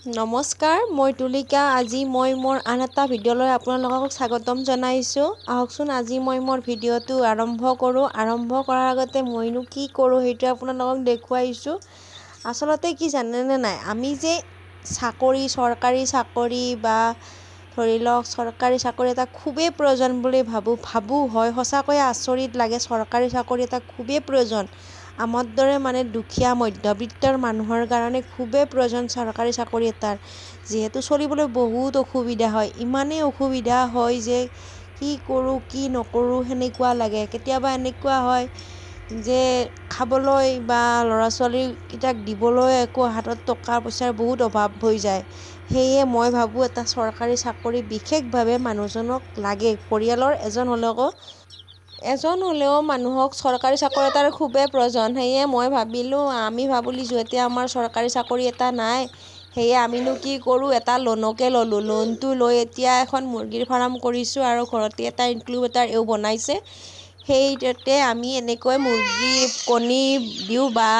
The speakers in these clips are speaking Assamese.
নমস্কাৰ, মই তুলিকা। আজি মই মোৰ আন এটা ভিডিঅ'লৈ আপোনালোকক স্বাগতম জনাইছোঁ। আহকচোন আজি মই মোৰ ভিডিঅ'টো আৰম্ভ কৰোঁ। আৰম্ভ কৰাৰ আগতে মইনো কি কৰোঁ সেইটো আপোনালোকক দেখুৱাইছোঁ। আচলতে কি জানেনে নাই, আমি যে চৰকাৰী চাকৰি বা ধৰি লওক চৰকাৰী চাকৰি এটা খুবেই প্ৰয়োজন বুলি ভাবোঁ হয়, সঁচাকৈয়ে আচৰিত লাগে। চৰকাৰী চাকৰি এটা খুবেই প্ৰয়োজন। আমাৰ দৰে দুখীয়া মধ্যবিত্তৰ মানুহৰ কাৰণে খুবেই প্ৰয়োজন চৰকাৰী চাকৰি এটাৰ। যিহেতু চলিবলৈ বহুত অসুবিধা হয়, ইমানেই অসুবিধা হয় যে কি কৰোঁ কি নকৰোঁ সেনেকুৱা লাগে। কেতিয়াবা এনেকুৱা হয় যে খাবলৈ বা ল'ৰা ছোৱালীকেইটাক দিবলৈ একো হাতত টকা পইচাৰ বহুত অভাৱ হৈ যায়। সেয়ে মই ভাবোঁ এটা চৰকাৰী চাকৰি বিশেষভাৱে মানুহজনক লাগে। পৰিয়ালৰ এজন হ'লেও মানুহক চৰকাৰী চাকৰি এটাৰ খুবেই প্ৰয়োজন। সেয়ে মই আমি ভাবিলোঁ এতিয়া আমাৰ চৰকাৰী চাকৰি এটা নাই, সেয়ে আমিনো কি কৰোঁ, এটা লোনকে ল'লোঁ। লোনটো লৈ এতিয়া এখন মুৰ্গীৰ ফাৰ্ম কৰিছোঁ আৰু ঘৰতে এটা ইনকিউবেটাৰো বনাইছে। সেইটোতে আমি এনেকৈ মুৰ্গী কণী দিওঁ বা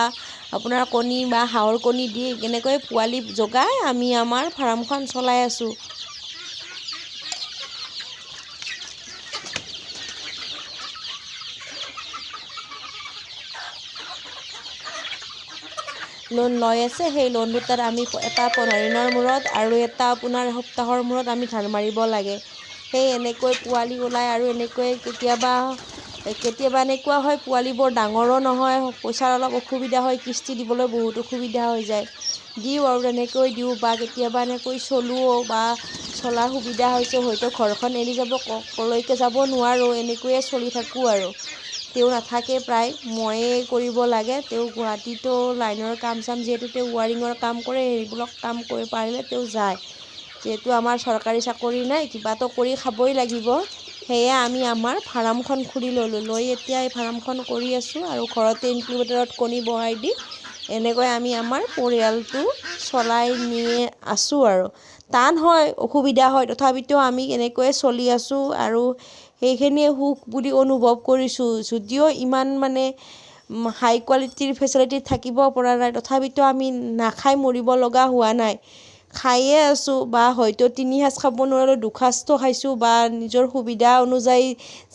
আপোনাৰ কণী বা হাঁহৰ কণী দি এনেকৈ পোৱালি জগাই আমি আমাৰ ফাৰ্মখন চলাই আছোঁ। লোন লৈ আছে, সেই লোন দুটাত আমি এটা 15 দিনৰ মূৰত আৰু এটা আপোনাৰ সপ্তাহৰ মূৰত আমি ধাৰ মাৰিব লাগে। সেই এনেকৈ পোৱালি ওলায় আৰু এনেকৈ কেতিয়াবা এনেকুৱা হয় পোৱালিবোৰ ডাঙৰো নহয়, পইচাৰ অলপ অসুবিধা হয়, কিস্তি দিবলৈ বহুত অসুবিধা হৈ যায়। দিওঁ আৰু তেনেকৈ দিওঁ বা কেতিয়াবা এনেকৈ চলোও বা চলাৰ সুবিধা হৈছে, হয়তো ঘৰখন এৰি কলৈকে যাব নোৱাৰোঁ, এনেকৈয়ে চলি থাকোঁ আৰু। তেওঁ নাথাকে, প্ৰায় ময়ে কৰিব লাগে। তেওঁ গুৱাহাটীতো লাইনৰ কাম যিহেতু তেওঁ ৱাৰিঙৰ কাম কৰে, সেইবিলাক কাম কৰি পাৰিলে তেওঁ যায়। যিহেতু আমাৰ চৰকাৰী চাকৰি নাই, কিবাটো কৰি খাবই লাগিব। সেয়ে আমি আমাৰ ফাৰ্মখন খুলি ল'লোঁ। লৈ এতিয়া এই ফাৰ্মখন কৰি আছোঁ আৰু ঘৰতে ইনকিউবেটাৰত কণী বহাই দি এনেকৈ আমি আমাৰ পৰিয়ালটো চলাই নি আছোঁ আৰু। টান হয়, অসুবিধা হয়, তথাপিতো আমি এনেকৈয়ে চলি আছোঁ আৰু সেইখিনিয়ে সুখ বুলি অনুভৱ কৰিছোঁ। যদিও ইমান হাই কোৱালিটিৰ ফেচিলিটি থাকিব পৰা নাই, তথাপিতো আমি নাখাই মৰিব লগা হোৱা নাই। খায়ে আছোঁ বা হয়তো 3 সাঁজ খাব নোৱাৰিলেও 2 সাঁজটো খাইছোঁ বা নিজৰ সুবিধা অনুযায়ী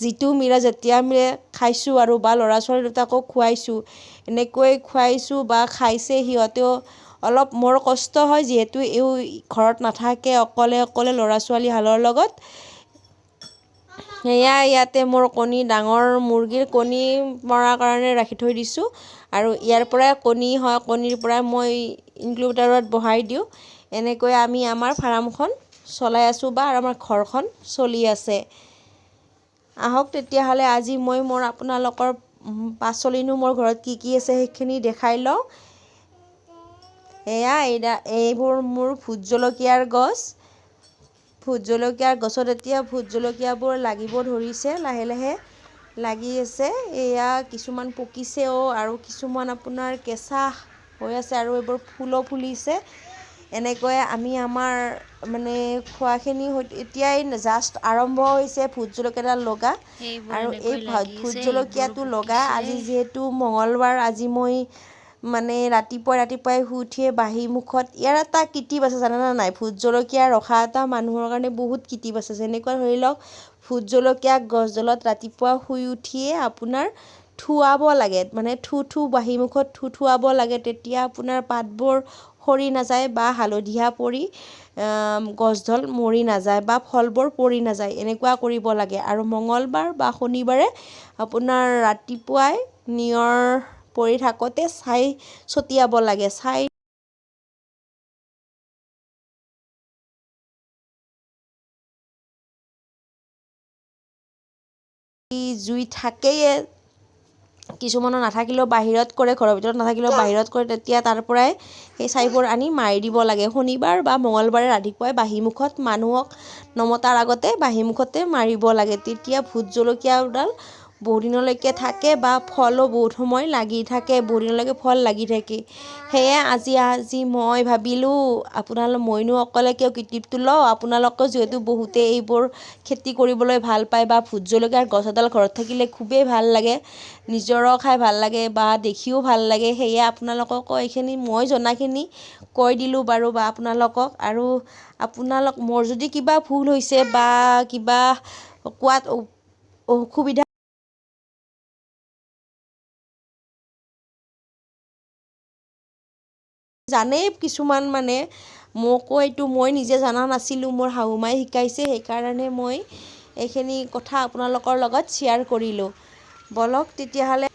যিটো মিলে যেতিয়া মিলে খাইছোঁ আৰু বা ল'ৰা ছোৱালী দুটাকো খুৱাইছোঁ। এনেকৈ খুৱাইছোঁ বা খাইছে সিহঁতেও। অলপ মোৰ কষ্ট হয় যিহেতু ঘৰত নাথাকে, অকলে ল'ৰা ছোৱালী হালৰ লগত। সেয়া ইয়াতে মোৰ ডাঙৰ মুৰ্গীৰ কণী মৰাৰ কাৰণে ৰাখি থৈ দিছোঁ আৰু ইয়াৰ পৰাই কণী হয়, কণীৰ পৰাই মই ইনকিউবেটাৰত বহাই দিওঁ। এনেকৈ আমি আমাৰ ফাৰ্মখন চলাই আছোঁ বা আমাৰ ঘৰখন চলি আছে। আহক তেতিয়াহ'লে আজি মই আপোনালোকৰ পাচলিনো মোৰ ঘৰত কি আছে সেইখিনি দেখাই লওঁ। এইবোৰ মোৰ ভোট জলকীয়াৰ গছ। ভোট জলকীয়াৰ গছত এতিয়া ভোট জলকীয়াবোৰ লাগিব ধৰিছে, লাহে লাহে লাগি আছে। এয়া কিছুমান পকিছেও আৰু কিছুমান আপোনাৰ কেঁচা হৈ আছে আৰু এইবোৰ ফুলো ফুলিছে। এনেকৈ আমি আমাৰ খোৱাখিনি এতিয়াই জাষ্ট আৰম্ভ হৈছে ভোট জলকীয়াডাল লগা। আৰু এই ভোট জলকীয়াটো লগা আজি যিহেতু মঙলবাৰ, আজি মই ৰাতিপুৱাই শুই উঠিয়ে বাঁহী মুখত ইয়াৰ এটা কিটিপ আছে জানেনে নাই, ভোট জলকীয়া ৰখা এটা মানুহৰ কাৰণে বহুত কিটিপ আছে। যেনেকুৱা ধৰি লওক, ভোট জলকীয়া গছডালত ৰাতিপুৱা শুই উঠিয়ে আপোনাৰ থুৱাব লাগে, বাঁহী মুখত থুৱাব লাগে। তেতিয়া আপোনাৰ পাতবোৰ সৰি নাযায় বা হালধীয়া পৰি গছডাল মৰি নাযায় বা ফলবোৰ পৰি নাযায়, এনেকুৱা কৰিব লাগে। আৰু মঙলবাৰ বা শনিবাৰে আপোনাৰ ৰাতিপুৱাই নিয়ৰ পৰি থাকোঁতে ছাই ছটিয়াব লাগে। জুই থাকেই, কিছুমানৰ নাথাকিলেও বাহিৰত কৰে, ঘৰৰ ভিতৰত নাথাকিলেও বাহিৰত কৰে। তেতিয়া তাৰ পৰাই সেই ছাইবোৰ আনি মাৰি দিব লাগে। শনিবাৰ বা মঙলবাৰে ৰাতিপুৱাই বাঁহী মুখত মানুহক নমতাৰ আগতে বাঁহী মুখতে মাৰিব লাগে। তেতিয়া ভোট জলকীয়াডাল বহুত দিনলৈকে থাকে বা ফলো বহুত সময় লাগি থাকে, বহুত দিনলৈকে ফল লাগি থাকে। সেয়ে আজি মই ভাবিলোঁ মইনো অকলে কিয় কৃতিত্বটো লওঁ, আপোনালোকেও যিহেতু বহুতে এইবোৰ খেতি কৰিবলৈ ভাল পায় বা ভোট জলকীয়াৰ গছ এডাল ঘৰত থাকিলে খুবেই ভাল লাগে, নিজৰো খাই ভাল লাগে বা দেখিও ভাল লাগে। সেয়ে আপোনালোককো এইখিনি মই জনাখিনি কৈ দিলোঁ বাৰু বা আপোনালোকক। আৰু মোৰ যদি কিবা ভুল হৈছে বা কিবা কোৱাত অসুবিধা জানেই কিছুমান মোকো এইটো মই নিজে জনা নাছিলোঁ, মোৰ শাহুমাই শিকাইছে, সেইকাৰণে মই এইখিনি কথা আপোনালোকৰ লগত শ্বেয়াৰ কৰিলোঁ। বলক তেতিয়াহ'লে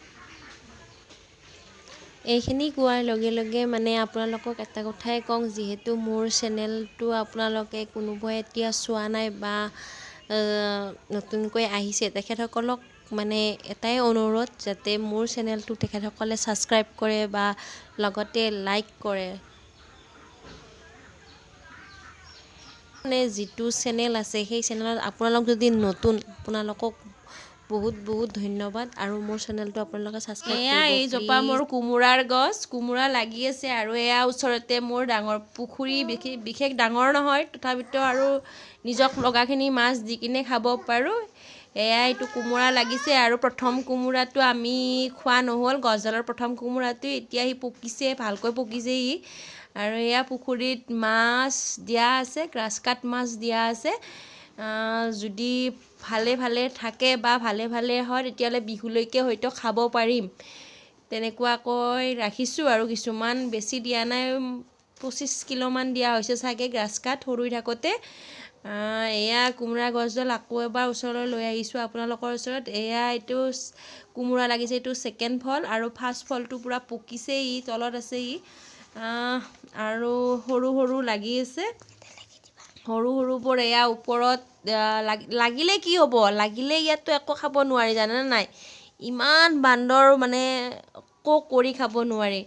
এইখিনি কোৱাৰ লগে লগে আপোনালোকক এটা কথাই কওঁ, যিহেতু মোৰ চেনেলটো আপোনালোকে কোনোবাই এতিয়া চোৱা নাই বা নতুনকৈ আহিছে, তেখেতসকলক এটাই অনুৰোধ, যাতে মোৰ চেনেলটো তেখেতসকলে ছাবস্ক্ৰাইব কৰে বা লগতে লাইক কৰে। যিটো চেনেল আছে সেই চেনেলত আপোনালোক যদি নতুন, আপোনালোকক বহুত বহুত ধন্যবাদ। আৰু মোৰ চেনেলটো আপোনালোকে ছাবস্ক্ৰাইব কৰিব। এয়া এইজোপা মোৰ কোমোৰাৰ গছ, কোমোৰা লাগি আছে। আৰু এয়া ওচৰতে মোৰ ডাঙৰ পুখুৰী, বিশেষ ডাঙৰ নহয়, তথাপিতো আৰু নিজক লগাখিনি মাছ দি কিনে খাব পাৰোঁ। এয়া এইটো কোমোৰা লাগিছে আৰু প্ৰথম কোমোৰাটো আমি খোৱা নহ'ল, গছডালৰ প্ৰথম কোমোৰাটো। এতিয়া সি পকিছে, ভালকৈ পকিছে সি। আৰু এয়া পুখুৰীত মাছ দিয়া আছে, গ্ৰাছ কাট মাছ দিয়া আছে। যদি ভালে ভালে থাকে বা ভালে ভালে হয়, তেতিয়াহ'লে বিহুলৈকে হয়তো খাব পাৰিম। তেনেকুৱাকৈ ৰাখিছোঁ আৰু কিছুমান বেছি দিয়া নাই, 25 কিলোমান দিয়া হৈছে চাগে গ্ৰাছ কাট সৰু হৈ থাকোঁতে। এয়া কোমোৰা গছডাল আকৌ এবাৰ ওচৰলৈ লৈ আহিছোঁ আপোনালোকৰ ওচৰত। এইটো কোমোৰা লাগিছে, এইটো ছেকেণ্ড ফল, আৰু ফাৰ্ষ্ট ফলটো পূৰা পকিছে, তলত আছে আৰু সৰু সৰু লাগি আছে। সৰু সৰুবোৰ এয়া ওপৰত লাগিলে কি হ'ব, লাগিলে ইয়াততো একো খাব নোৱাৰি, জানেনে নাই? ইমান বান্দৰ একো কৰি খাব নোৱাৰি।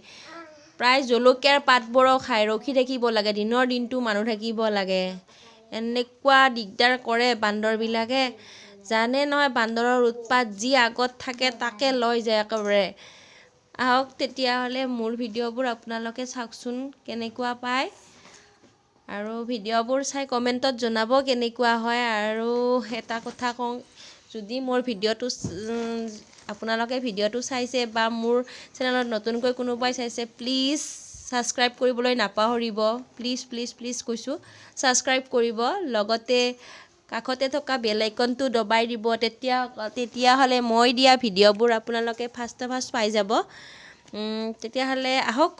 প্ৰায় জলকীয়াৰ পাতবোৰো খায়, ৰখি থাকিব লাগে, দিনৰ দিনটো মানুহ থাকিব লাগে। এনেকুৱা দিগদাৰ কৰে বান্দৰবিলাকে, জানে নহয় বান্দৰৰ উৎপাত, যি আগত থাকে তাকে লৈ যায় একেবাৰে। আহক তেতিয়াহ'লে মোৰ ভিডিঅ'বোৰ আপোনালোকে চাওকচোন কেনেকুৱা পায়, আৰু ভিডিঅ'বোৰ চাই কমেণ্টত জনাব কেনেকুৱা হয়। আৰু এটা কথা কওঁ, যদি মোৰ আপোনালোকে ভিডিঅ'টো চাইছে বা মোৰ চেনেলত নতুনকৈ কোনোবাই চাইছে, প্লিজ ছাবস্ক্ৰাইব কৰিবলৈ নাপাহৰিব। প্লিজ প্লিজ প্লিজ কৈছোঁ, ছাবস্ক্ৰাইব কৰিব, লগতে কাষতে থকা বেল আইকনটো দবাই দিব। তেতিয়াহ'লে মই দিয়া ভিডিঅ'বোৰ আপোনালোকে ফাৰ্ষ্ট পাই যাব। তেতিয়াহ'লে আহক।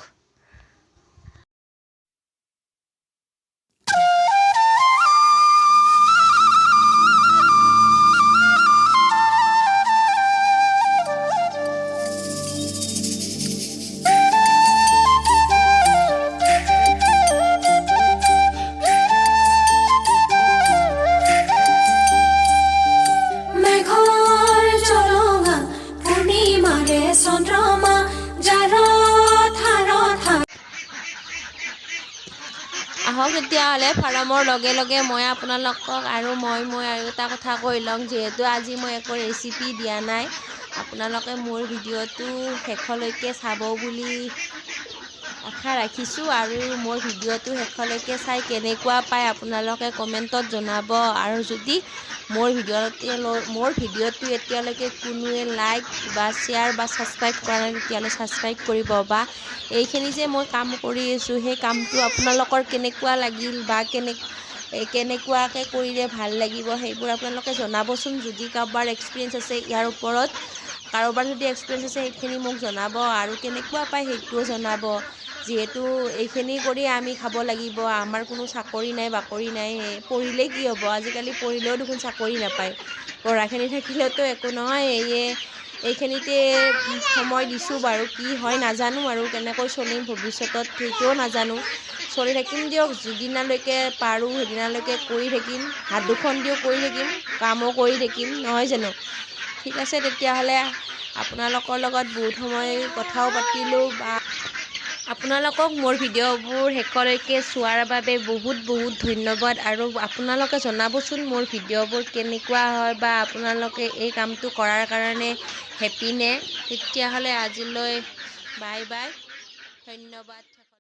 আহক তেতিয়াহ'লে ফাৰ্মৰ লগে লগে মই আপোনালোকক আৰু এটা কথা কৈ লওঁ, যিহেতু আজি মই একো ৰেচিপি দিয়া নাই, আপোনালোকে মোৰ ভিডিঅ'টো শেষলৈকে চাব বুলি আশা ৰাখিছোঁ। আৰু মোৰ ভিডিঅ'টো শেষলৈকে চাই কেনেকুৱা পায় আপোনালোকে কমেণ্টত জনাব। আৰু যদি মোৰ ভিডিঅ'টো এতিয়ালৈকে কোনোৱে লাইক বা শ্বেয়াৰ বা ছাবস্ক্ৰাইব কৰা নাই, তেতিয়াহ'লে ছাবস্ক্ৰাইব কৰিব। বা এইখিনি যে মই কাম কৰি আছোঁ, সেই কামটো আপোনালোকৰ কেনেকুৱা লাগিল বা কেনেকুৱাকৈ কৰিলে ভাল লাগিব, সেইবোৰ আপোনালোকে জনাবচোন। যদি কাৰোবাৰ এক্সপিৰিয়েঞ্চ আছে ইয়াৰ ওপৰত, সেইখিনি মোক জনাব, আৰু কেনেকুৱা পায় সেইটোও জনাব। যিহেতু এইখিনি কৰি আমি খাব লাগিব, আমাৰ কোনো চাকৰি নাই বাকৰি নাই। পঢ়িলে কি হ'ব, আজিকালি পঢ়িলেও দেখোন চাকৰি নাপায়। পঢ়াখিনি থাকিলেওতো একো নহয়। এইখিনিতে সময় দিছোঁ বাৰু, কি হয় নাজানো, আৰু কেনেকৈ চলিম ভৱিষ্যতত সেইটোও নাজানো। চলি থাকিম দিয়ক, যিদিনালৈকে পাৰোঁ সেইদিনালৈকে কৰি থাকিম, হাত দুখন দিও কৰি থাকিম, কামো কৰি থাকিম, নহয় জানো? ঠিক আছে তেতিয়াহ'লে, আপোনালোকৰ লগত বহুত সময় কথাও পাতিলোঁ বা আপোনালোকক মোৰ ভিডিঅ'বোৰ শেষলৈকে চোৱাৰ বাবে বহুত ধন্যবাদ আৰু আপোনালোকে জনাবচোন মোৰ ভিডিঅ'বোৰ কেনেকুৱা হয় বা আপোনালোকে এই কামটো কৰাৰ কাৰণে হেপি নে তেতিয়াহ'লে আজিলৈ বাই বাই ধন্যবাদ।